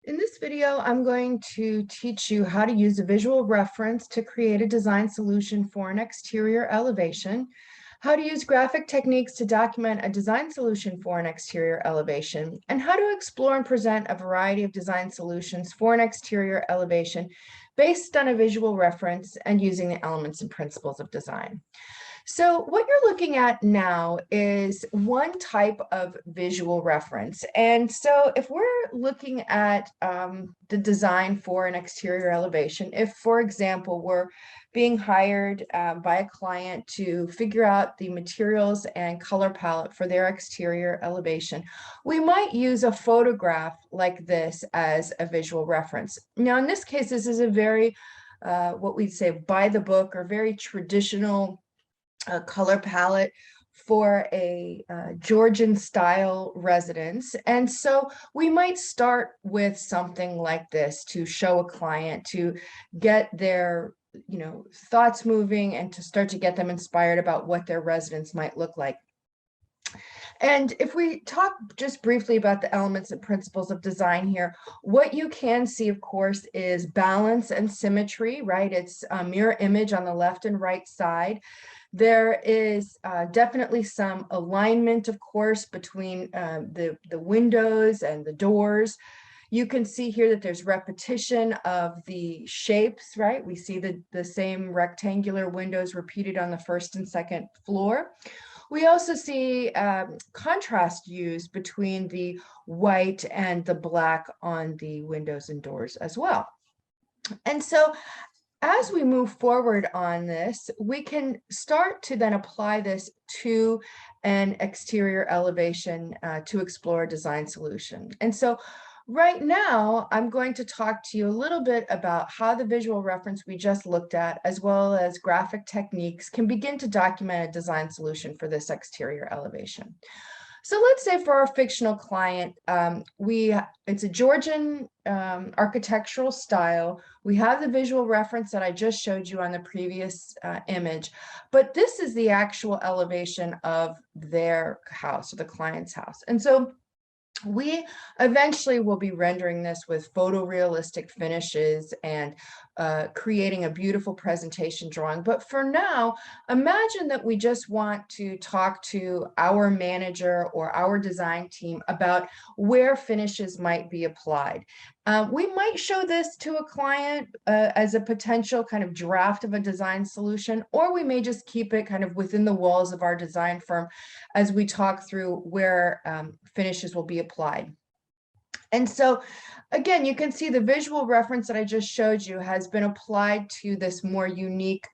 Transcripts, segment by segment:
In this video, I'm going to teach you how to use a visual reference to create a design solution for an exterior elevation, how to use graphic techniques to document a design solution for an exterior elevation, and how to explore and present a variety of design solutions for an exterior elevation based on a visual reference and using the elements and principles of design. So what you're looking at now is one type of visual reference. And so if we're looking at the design for an exterior elevation, if, for example, we're being hired by a client to figure out the materials and color palette for their exterior elevation, we might use a photograph like this as a visual reference. Now, in this case, this is a very, what we'd say, by the book or very traditional color palette for a Georgian style residence. And so we might start with something like this to show a client, to get their thoughts moving and to start to get them inspired about what their residence might look like. And if we talk just briefly about the elements and principles of design here, what you can see, of course, is balance and symmetry, right? It's a mirror image on the left and right side. There is definitely some alignment, of course, between the windows and the doors. You can see here that there's repetition of the shapes, right? We see the same rectangular windows repeated on the first and second floor. We also see contrast used between the white and the black on the windows and doors as well. And so as we move forward on this, we can start to then apply this to an exterior elevation to explore a design solution. And so right now, I'm going to talk to you a little bit about how the visual reference we just looked at, as well as graphic techniques, can begin to document a design solution for this exterior elevation. So let's say for our fictional client, it's a Georgian architectural style. We have the visual reference that I just showed you on the previous image, but this is the actual elevation of their house or the client's house. And so we eventually will be rendering this with photorealistic finishes and creating a beautiful presentation drawing. But for now, imagine that we just want to talk to our manager or our design team about where finishes might be applied. We might show this to a client as a potential kind of draft of a design solution, or we may just keep it kind of within the walls of our design firm as we talk through where finishes will be applied. And so again, you can see the visual reference that I just showed you has been applied to this more unique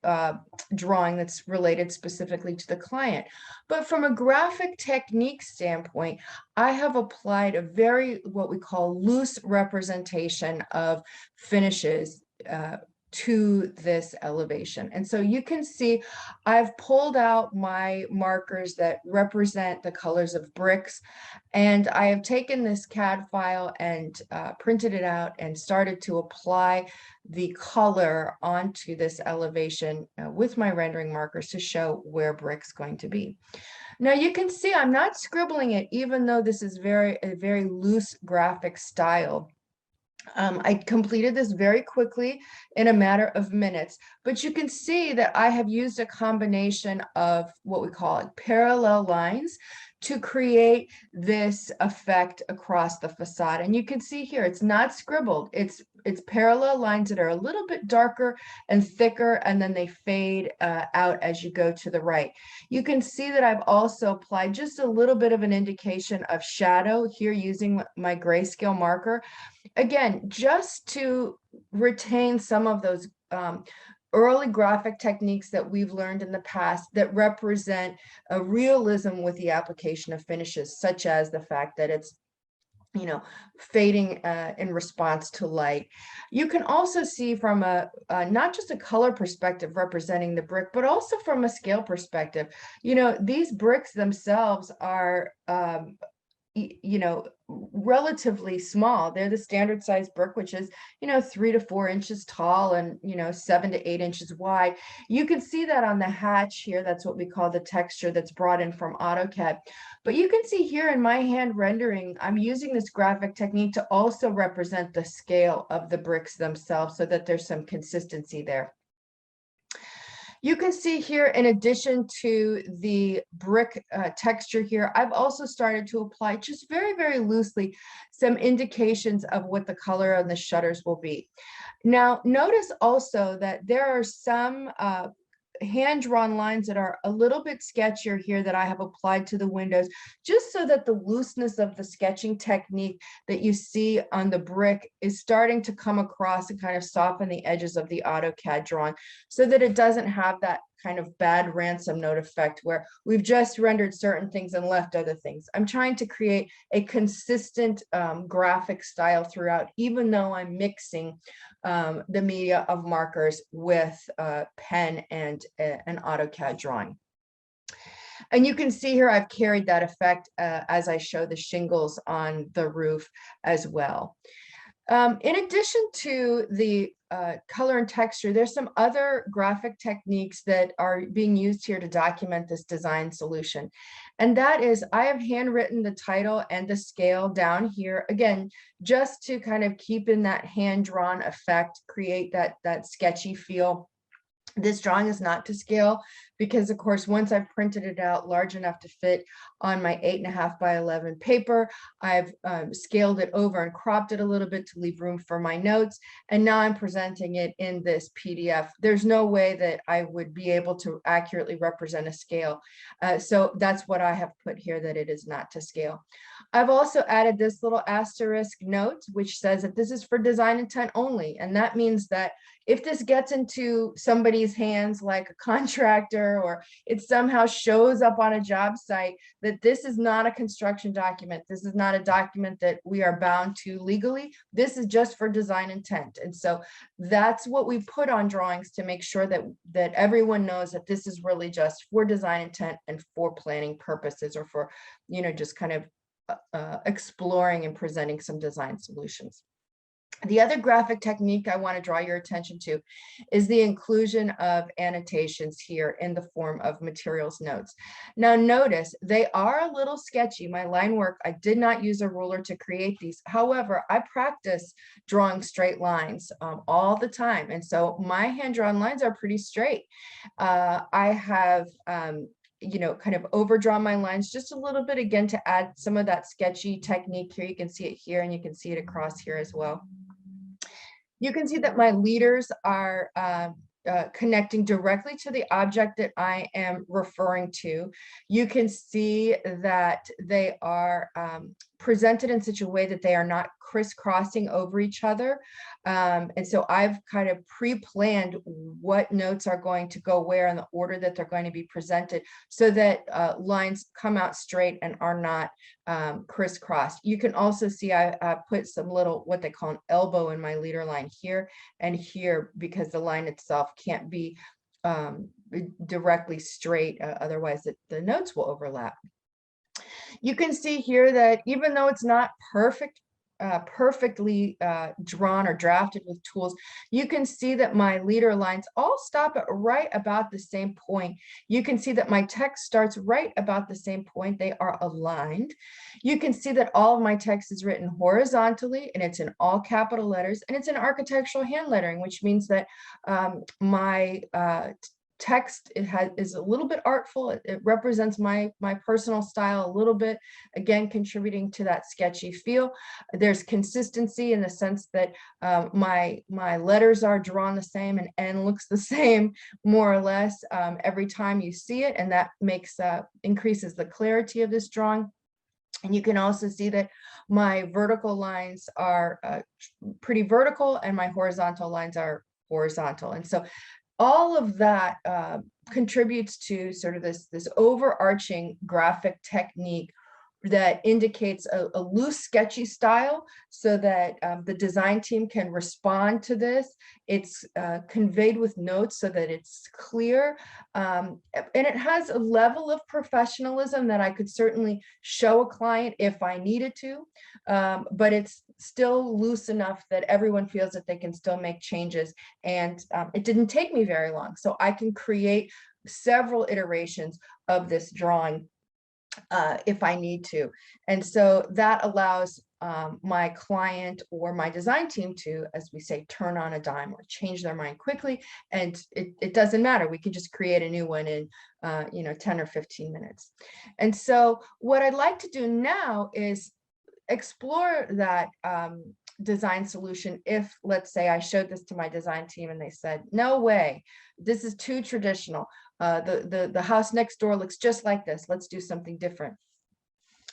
drawing that's related specifically to the client. But from a graphic technique standpoint, I have applied a very, what we call loose representation of finishes to this elevation. And so you can see I've pulled out my markers that represent the colors of bricks, and I have taken this CAD file and printed it out and started to apply the color onto this elevation with my rendering markers to show where brick's going to be. Now you can see I'm not scribbling it, even though this is a very loose graphic style. I completed this very quickly in a matter of minutes, but you can see that I have used a combination of what we call parallel lines to create this effect across the facade. And you can see here, it's not scribbled. It's parallel lines that are a little bit darker and thicker, and then they fade out as you go to the right. You can see that I've also applied just a little bit of an indication of shadow here using my grayscale marker. Again, just to retain some of those early graphic techniques that we've learned in the past that represent a realism with the application of finishes, such as the fact that it's fading in response to light. You can also see from a not just a color perspective representing the brick, but also from a scale perspective. These bricks themselves are you know, relatively small. They're the standard size brick, which is, 3 to 4 inches tall and, 7 to 8 inches wide. You can see that on the hatch here. That's what we call the texture that's brought in from AutoCAD. But you can see here in my hand rendering, I'm using this graphic technique to also represent the scale of the bricks themselves so that there's some consistency there. You can see here, in addition to the brick texture here, I've also started to apply just very, very loosely some indications of what the color of the shutters will be. Now, notice also that there are some hand-drawn lines that are a little bit sketchier here that I have applied to the windows, just so that the looseness of the sketching technique that you see on the brick is starting to come across and kind of soften the edges of the AutoCAD drawing so that it doesn't have that kind of bad ransom note effect where we've just rendered certain things and left other things. I'm trying to create a consistent graphic style throughout, even though I'm mixing the media of markers with pen and an AutoCAD drawing. And you can see here, I've carried that effect as I show the shingles on the roof as well. In addition to the color and texture, there's some other graphic techniques that are being used here to document this design solution. And that is, I have handwritten the title and the scale down here, again, just to kind of keep in that hand-drawn effect, create that sketchy feel. This drawing is not to scale because, of course, once I've printed it out large enough to fit on my 8.5 by 11 paper, I've scaled it over and cropped it a little bit to leave room for my notes. And now I'm presenting it in this PDF. There's no way that I would be able to accurately represent a scale. So that's what I have put here, that it is not to scale. I've also added this little asterisk note, which says that this is for design intent only. And that means that if this gets into somebody's hands, like a contractor, or it somehow shows up on a job site, that this is not a construction document. This is not a document that we are bound to legally. This is just for design intent. And so that's what we put on drawings to make sure that everyone knows that this is really just for design intent and for planning purposes, or for, just kind of exploring and presenting some design solutions. The other graphic technique I want to draw your attention to is the inclusion of annotations here in the form of materials notes. Now notice they are a little sketchy. My line work, I did not use a ruler to create these. However, I practice drawing straight lines all the time. And so my hand-drawn lines are pretty straight. I have kind of overdrawn my lines just a little bit, again, to add some of that sketchy technique here. You can see it here and you can see it across here as well. You can see that my leaders are connecting directly to the object that I am referring to. You can see that they are presented in such a way that they are not crisscrossing over each other. And so I've kind of pre-planned what notes are going to go where in the order that they're going to be presented, so that lines come out straight and are not crisscrossed. You can also see I put some little, what they call an elbow, in my leader line here and here, because the line itself can't be directly straight, otherwise the notes will overlap. You can see here that even though it's not perfectly drawn or drafted with tools, you can see that my leader lines all stop at right about the same point. You can see that my text starts right about the same point. They are aligned. You can see that all of my text is written horizontally, and it's in all capital letters, and it's in architectural hand lettering, which means that my text is a little bit artful. It represents my personal style a little bit, again, contributing to that sketchy feel. There's consistency in the sense that my letters are drawn the same, and N looks the same, more or less, every time you see it, and that increases the clarity of this drawing. And you can also see that my vertical lines are pretty vertical, and my horizontal lines are horizontal. And so all of that contributes to sort of this overarching graphic technique that indicates a loose, sketchy style so that the design team can respond to this. It's conveyed with notes so that it's clear. And it has a level of professionalism that I could certainly show a client if I needed to, but it's still loose enough that everyone feels that they can still make changes. And it didn't take me very long. So I can create several iterations of this drawing if I need to. And so that allows my client or my design team to, as we say, turn on a dime or change their mind quickly. And it doesn't matter. We can just create a new one in 10 or 15 minutes. And so what I'd like to do now is explore that design solution. If, let's say, I showed this to my design team and they said, no way, this is too traditional. The house next door looks just like this. Let's do something different.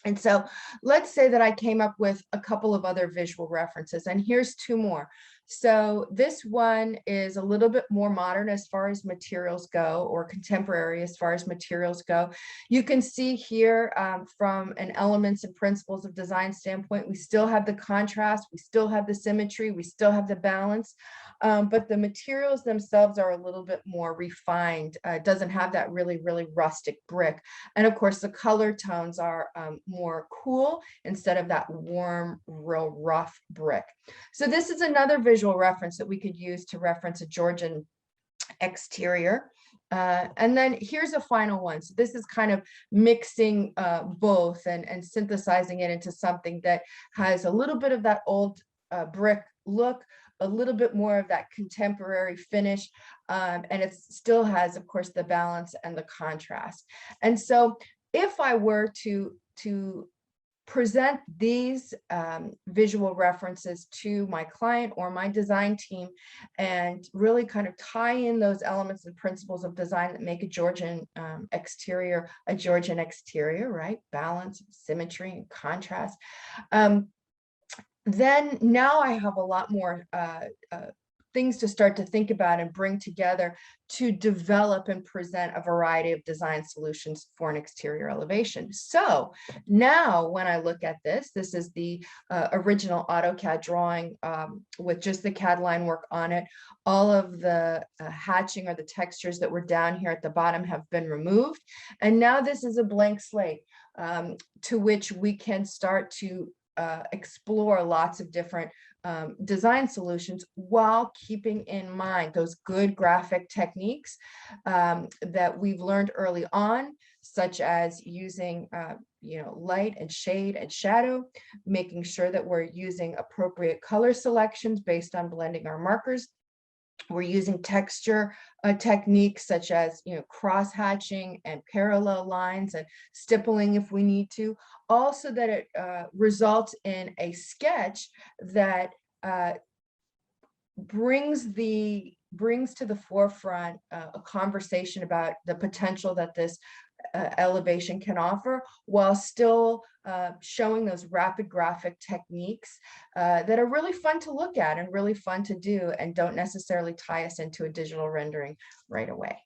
And so let's say that I came up with a couple of other visual references, and here's two more. So this one is a little bit more modern as far as materials go, or contemporary as far as materials go. You can see here from an elements and principles of design standpoint, we still have the contrast, we still have the symmetry, we still have the balance, but the materials themselves are a little bit more refined. It doesn't have that really, really rustic brick. And of course, the color tones are more cool instead of that warm, real rough brick. So this is another visual reference that we could use to reference a Georgian exterior. And then here's a final one. So this is kind of mixing both and synthesizing it into something that has a little bit of that old brick look, a little bit more of that contemporary finish, and it still has, of course, the balance and the contrast. And so if I were to present these visual references to my client or my design team and really kind of tie in those elements and principles of design that make a Georgian exterior, right? Balance, symmetry, and contrast. Then now I have a lot more things to start to think about and bring together to develop and present a variety of design solutions for an exterior elevation. So now when I look at this, this is the original AutoCAD drawing with just the CAD line work on it. All of the hatching or the textures that were down here at the bottom have been removed. And now this is a blank slate to which we can start to explore lots of different design solutions while keeping in mind those good graphic techniques that we've learned early on, such as using light and shade and shadow, making sure that we're using appropriate color selections based on blending our markers. We're using texture techniques such as cross hatching and parallel lines and stippling if we need to, also that it results in a sketch that brings to the forefront a conversation about the potential that this elevation can offer, while still showing those rapid graphic techniques that are really fun to look at and really fun to do and don't necessarily tie us into a digital rendering right away.